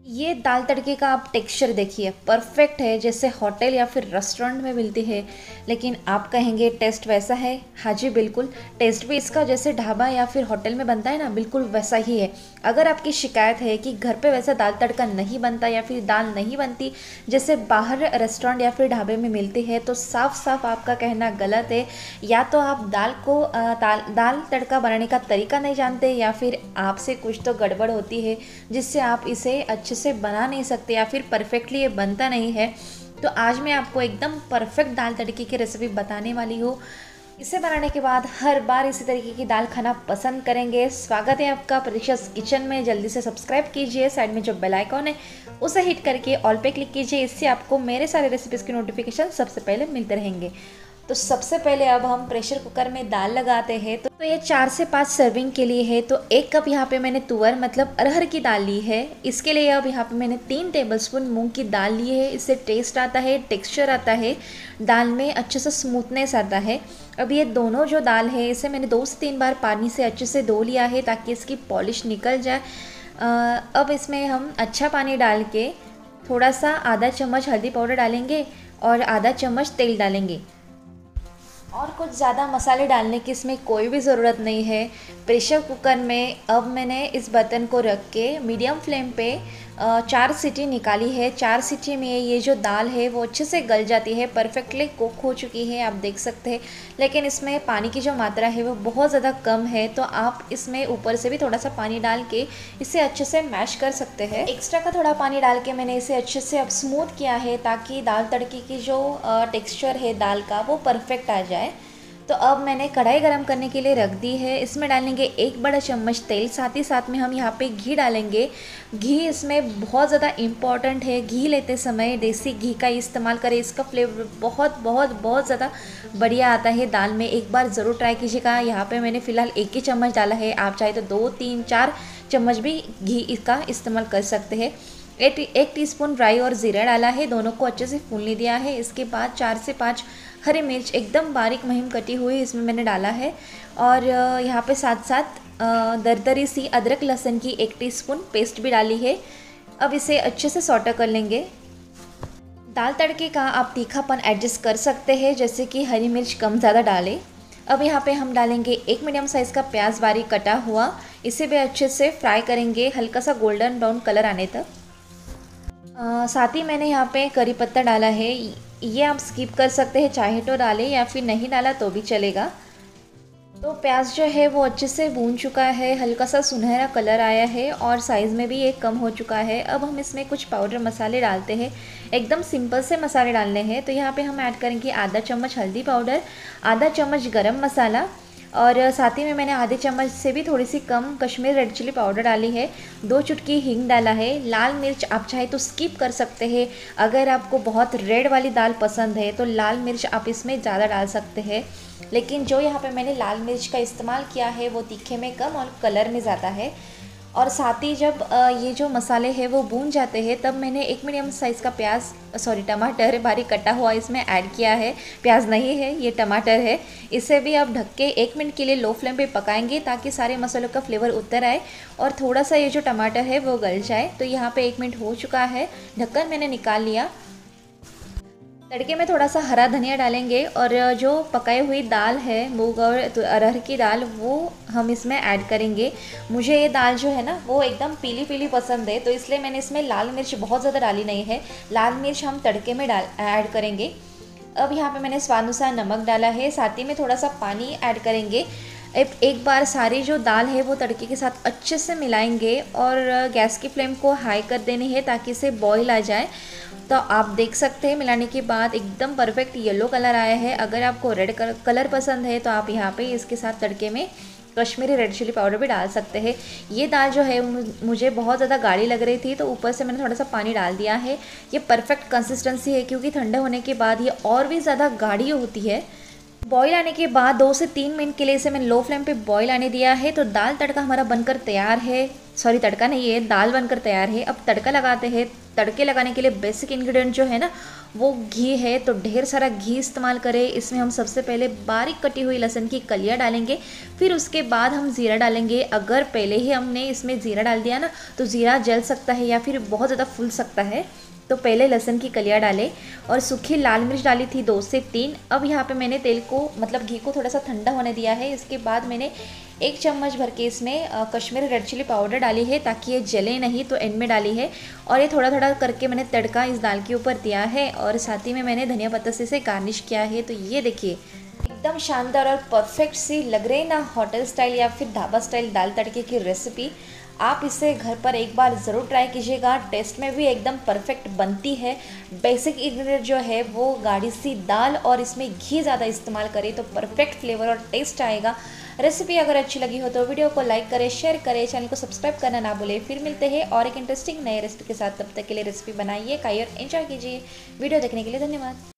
ये दाल तड़के का आप टेक्सचर देखिए, परफेक्ट है जैसे होटल या फिर रेस्टोरेंट में मिलती है। लेकिन आप कहेंगे टेस्ट वैसा है? हाँ जी बिल्कुल, टेस्ट भी इसका जैसे ढाबा या फिर होटल में बनता है ना, बिल्कुल वैसा ही है। अगर आपकी शिकायत है कि घर पे वैसा दाल तड़का नहीं बनता या फिर दाल नहीं बनती जैसे बाहर रेस्टोरेंट या फिर ढाबे में मिलती है, तो साफ साफ आपका कहना गलत है। या तो आप दाल तड़का बनाने का तरीका नहीं जानते, या फिर आपसे कुछ तो गड़बड़ होती है जिससे आप इसे अच्छे से बना नहीं सकते, या फिर परफेक्टली ये बनता नहीं है। तो आज मैं आपको एकदम परफेक्ट दाल तड़के की रेसिपी बताने वाली हूँ। इसे बनाने के बाद हर बार इसी तरीके की दाल खाना पसंद करेंगे। स्वागत है आपका प्रतीक्षा's किचन में। जल्दी से सब्सक्राइब कीजिए, साइड में जो बेल आइकॉन है उसे हिट करके ऑल पे क्लिक कीजिए, इससे आपको मेरे सारे रेसिपीज़ के नोटिफिकेशन सबसे पहले मिलते रहेंगे। तो सबसे पहले अब हम प्रेशर कुकर में दाल लगाते हैं। तो ये 4 से 5 सर्विंग के लिए है। तो 1 कप यहाँ पे मैंने तुअर मतलब अरहर की दाल ली है। इसके लिए अब यहाँ पे मैंने 3 टेबलस्पून मूंग की दाल ली है। इससे टेस्ट आता है, टेक्सचर आता है, दाल में अच्छे से स्मूथनेस आता है। अब ये दोनों जो दाल है इसे मैंने 2 से 3 बार पानी से अच्छे से धो लिया है ताकि इसकी पॉलिश निकल जाए। अब इसमें हम अच्छा पानी डाल के थोड़ा सा आधा चम्मच हल्दी पाउडर डालेंगे और आधा चम्मच तेल डालेंगे। और कुछ ज़्यादा मसाले डालने की इसमें कोई भी ज़रूरत नहीं है। प्रेशर कुकर में अब मैंने इस बर्तन को रख के मीडियम फ्लेम पे 4 सीटी निकाली है। 4 सीटी में ये जो दाल है वो अच्छे से गल जाती है, परफेक्टली कुक हो चुकी है, आप देख सकते हैं। लेकिन इसमें पानी की जो मात्रा है वो बहुत ज़्यादा कम है, तो आप इसमें ऊपर से भी थोड़ा सा पानी डाल के इसे अच्छे से मैश कर सकते हैं। एक्स्ट्रा का थोड़ा पानी डाल के मैंने इसे अच्छे से अब स्मूथ किया है ताकि दाल तड़के की जो टेक्स्चर है दाल का वो परफेक्ट आ जाए। तो अब मैंने कढ़ाई गरम करने के लिए रख दी है। इसमें डालेंगे 1 बड़ा चम्मच तेल, साथ ही साथ में हम यहाँ पे घी डालेंगे। घी इसमें बहुत ज़्यादा इम्पॉर्टेंट है। घी लेते समय देसी घी का इस्तेमाल करें, इसका फ्लेवर बहुत बहुत बहुत ज़्यादा बढ़िया आता है दाल में। एक बार ज़रूर ट्राई कीजिएगा। यहाँ पे मैंने फ़िलहाल 1 ही चम्मच डाला है, आप चाहे तो 2 3 4 चम्मच भी घी इसका इस्तेमाल कर सकते हैं। 1 टीस्पून राई और ज़ीरा डाला है, दोनों को अच्छे से भून लिया है। इसके बाद 4 से 5 हरी मिर्च एकदम बारीक महीन कटी हुई इसमें मैंने डाला है। और यहाँ पे साथ साथ दरदरी सी अदरक लहसुन की 1 टीस्पून पेस्ट भी डाली है। अब इसे अच्छे से सॉटे कर लेंगे। दाल तड़के का आप तीखापन एडजस्ट कर सकते हैं, जैसे कि हरी मिर्च कम ज़्यादा डालें। अब यहाँ पे हम डालेंगे 1 मीडियम साइज़ का प्याज बारीक कटा हुआ। इसे भी अच्छे से फ्राई करेंगे हल्का सा गोल्डन ब्राउन कलर आने तक। साथ ही मैंने यहाँ पे करी पत्ता डाला है। ये आप स्किप कर सकते हैं, चाहे तो डालें या फिर नहीं डाला तो भी चलेगा। तो प्याज जो है वो अच्छे से भून चुका है, हल्का सा सुनहरा कलर आया है और साइज़ में भी ये कम हो चुका है। अब हम इसमें कुछ पाउडर मसाले डालते हैं। एकदम सिंपल से मसाले डालने हैं। तो यहाँ पे हम ऐड करेंगे आधा चम्मच हल्दी पाउडर, आधा चम्मच गरम मसाला, और साथ ही में मैंने आधे चम्मच से भी थोड़ी सी कम कश्मीर रेड चिली पाउडर डाली है। 2 चुटकी हींग डाला है। लाल मिर्च आप चाहे तो स्किप कर सकते हैं। अगर आपको बहुत रेड वाली दाल पसंद है तो लाल मिर्च आप इसमें ज़्यादा डाल सकते हैं। लेकिन जो यहाँ पे मैंने लाल मिर्च का इस्तेमाल किया है वो तीखे में कम और कलर में ज़्यादा है। और साथ ही जब ये जो मसाले हैं वो भून जाते हैं तब मैंने 1 मीडियम साइज़ का टमाटर बारीक कटा हुआ इसमें ऐड किया है। प्याज नहीं है, ये टमाटर है। इसे भी अब ढक के 1 मिनट के लिए लो फ्लेम पे पकाएंगे ताकि सारे मसालों का फ्लेवर उतर आए और थोड़ा सा ये जो टमाटर है वो गल जाए। तो यहाँ पे 1 मिनट हो चुका है, ढक्कन मैंने निकाल लिया। तड़के में थोड़ा सा हरा धनिया डालेंगे और जो पकाई हुई दाल है मूंग और अरहर की दाल वो हम इसमें ऐड करेंगे। मुझे ये दाल जो है ना वो एकदम पीली पीली पसंद है, तो इसलिए मैंने इसमें लाल मिर्च बहुत ज़्यादा डाली नहीं है। लाल मिर्च हम तड़के में ऐड करेंगे। अब यहाँ पे मैंने स्वाद अनुसार नमक डाला है, साथ ही में थोड़ा सा पानी ऐड करेंगे। एक बार सारी जो दाल है वो तड़के के साथ अच्छे से मिलाएंगे और गैस की फ्लेम को हाई कर देनी है ताकि इसे बॉईल आ जाए। तो आप देख सकते हैं मिलाने के बाद एकदम परफेक्ट येलो कलर आया है। अगर आपको रेड कलर पसंद है तो आप यहाँ पे इसके साथ तड़के में कश्मीरी रेड चिली पाउडर भी डाल सकते हैं। ये दाल जो है मुझे बहुत ज़्यादा गाढ़ी लग रही थी तो ऊपर से मैंने थोड़ा सा पानी डाल दिया है। ये परफेक्ट कंसिस्टेंसी है क्योंकि ठंडा होने के बाद ये और भी ज़्यादा गाढ़ी होती है। बॉईल आने के बाद 2 से 3 मिनट के लिए इसे मैंने लो फ्लेम पे बॉईल आने दिया है। तो दाल तड़का हमारा बनकर तैयार है। सॉरी तड़का नहीं है, दाल बनकर तैयार है। अब तड़का लगाते हैं। तड़के लगाने के लिए बेसिक इंग्रेडिएंट जो है ना वो घी है, तो ढेर सारा घी इस्तेमाल करें। इसमें हम सबसे पहले बारीक कटी हुई लहसुन की कलियाँ डालेंगे, फिर उसके बाद हम ज़ीरा डालेंगे। अगर पहले ही हमने इसमें ज़ीरा डाल दिया ना तो ज़ीरा जल सकता है या फिर बहुत ज़्यादा फूल सकता है। तो पहले लहसुन की कलियाँ डालें और सूखी लाल मिर्च डाली थी 2 से 3। अब यहाँ पे मैंने तेल को मतलब घी को थोड़ा सा ठंडा होने दिया है। इसके बाद मैंने 1 चम्मच भर के इसमें कश्मीरी रेड चिली पाउडर डाली है ताकि ये जले नहीं, तो एंड में डाली है। और ये थोड़ा थोड़ा करके मैंने तड़का इस दाल के ऊपर दिया है और साथ ही में मैंने धनिया पत्ता से इसे गार्निश किया है। तो ये देखिए एकदम शानदार और परफेक्ट सी लग रही है ना होटल स्टाइल या फिर ढाबा स्टाइल दाल तड़के की रेसिपी। आप इसे घर पर एक बार ज़रूर ट्राई कीजिएगा। टेस्ट में भी एकदम परफेक्ट बनती है। बेसिक इंग्रेडिएंट जो है वो गाढ़ी सी दाल और इसमें घी ज़्यादा इस्तेमाल करें तो परफेक्ट फ्लेवर और टेस्ट आएगा। रेसिपी अगर अच्छी लगी हो तो वीडियो को लाइक करें, शेयर करें, चैनल को सब्सक्राइब करना ना भूलें। फिर मिलते हैं और एक इंटरेस्टिंग नए रेसिपी के साथ। तब तक के लिए रेसिपी बनाइए, खाइए और एंजॉय कीजिए। वीडियो देखने के लिए धन्यवाद।